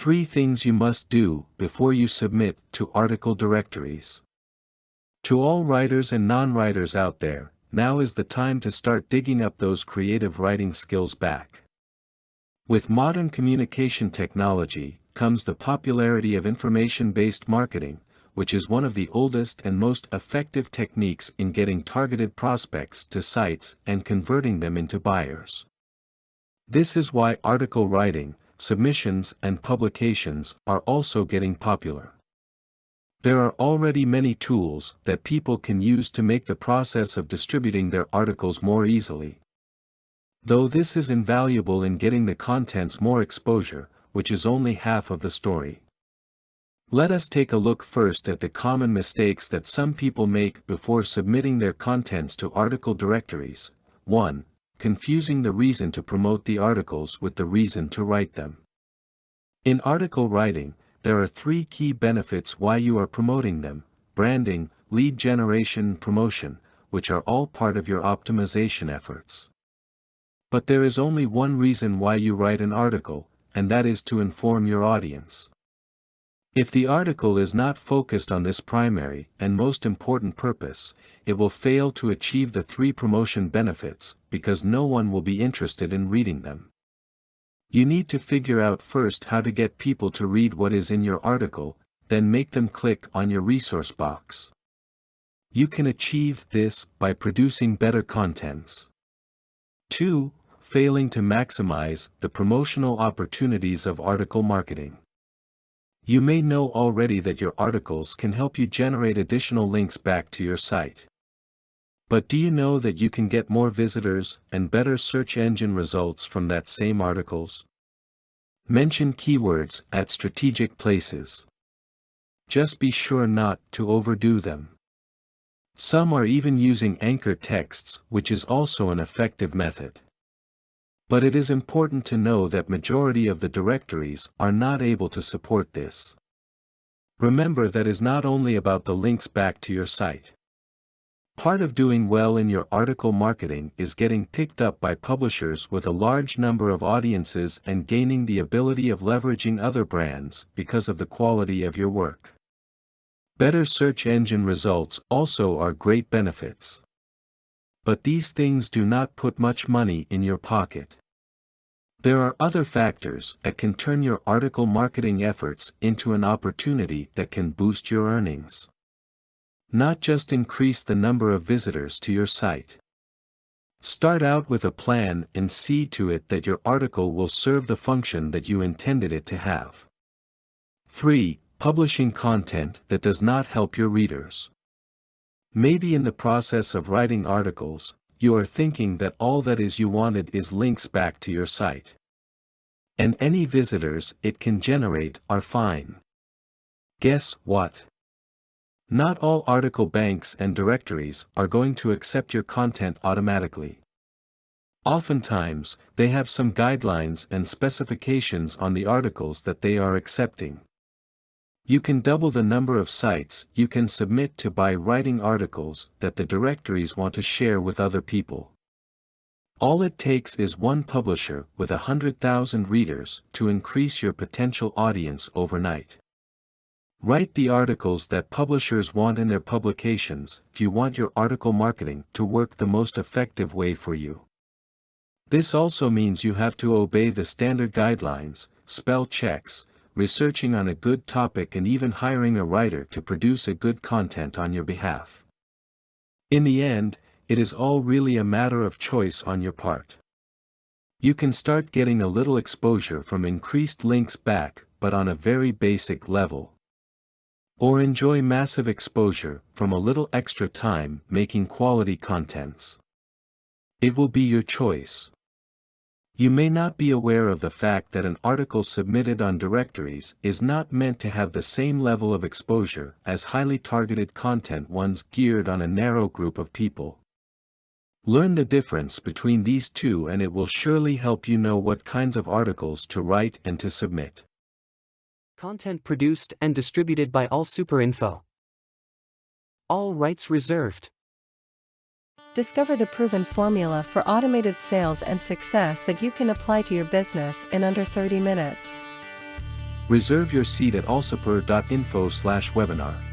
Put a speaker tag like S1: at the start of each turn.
S1: 3 things you must do before you submit to article directories. To all writers and non-writers out there, now is the time to start digging up those creative writing skills back. With modern communication technology comes the popularity of information-based marketing, which is one of the oldest and most effective techniques in getting targeted prospects to sites and converting them into buyers. This is why article writing, submissions and publications are also getting popular. There are already many tools that people can use to make the process of distributing their articles more easily. Though this is invaluable in getting the contents more exposure, which is only half of the story. Let us take a look first at the common mistakes that some people make before submitting their contents to article directories. 1. Confusing the reason to promote the articles with the reason to write them. In article writing, there are 3 key benefits why you are promoting them: branding, lead generation and promotion, which are all part of your optimization efforts. But there is only one reason why you write an article, and that is to inform your audience. If the article is not focused on this primary and most important purpose, it will fail to achieve the 3 promotion benefits, because no one will be interested in reading them. You need to figure out first how to get people to read what is in your article, then make them click on your resource box. You can achieve this by producing better contents. 2. Failing to maximize the promotional opportunities of article marketing. You may know already that your articles can help you generate additional links back to your site. But do you know that you can get more visitors and better search engine results from that same articles? Mention keywords at strategic places. Just be sure not to overdo them. Some are even using anchor texts, which is also an effective method. But it is important to know that majority of the directories are not able to support this. Remember that is not only about the links back to your site. Part of doing well in your article marketing is getting picked up by publishers with a large number of audiences and gaining the ability of leveraging other brands because of the quality of your work. Better search engine results also are great benefits. But these things do not put much money in your pocket. There are other factors that can turn your article marketing efforts into an opportunity that can boost your earnings. Not just increase the number of visitors to your site. Start out with a plan and see to it that your article will serve the function that you intended it to have. 3. Publishing content that does not help your readers. Maybe in the process of writing articles, you are thinking that all that is you wanted is links back to your site. And any visitors it can generate are fine. Guess what? Not all article banks and directories are going to accept your content automatically. Oftentimes, they have some guidelines and specifications on the articles that they are accepting. You can double the number of sites you can submit to by writing articles that the directories want to share with other people. All it takes is one publisher with 100,000 readers to increase your potential audience overnight. Write the articles that publishers want in their publications if you want your article marketing to work the most effective way for you. This also means you have to obey the standard guidelines, spell checks, researching on a good topic and even hiring a writer to produce a good content on your behalf. In the end, it is all really a matter of choice on your part. You can start getting a little exposure from increased links back, but on a very basic level. Or enjoy massive exposure from a little extra time making quality contents. It will be your choice. You may not be aware of the fact that an article submitted on directories is not meant to have the same level of exposure as highly targeted content ones geared on a narrow group of people. Learn the difference between these two and it will surely help you know what kinds of articles to write and to submit.
S2: Content produced and distributed by All Super Info. All rights reserved.
S3: Discover the proven formula for automated sales and success that you can apply to your business in under 30 minutes.
S1: Reserve your seat at allsuper.info/webinar.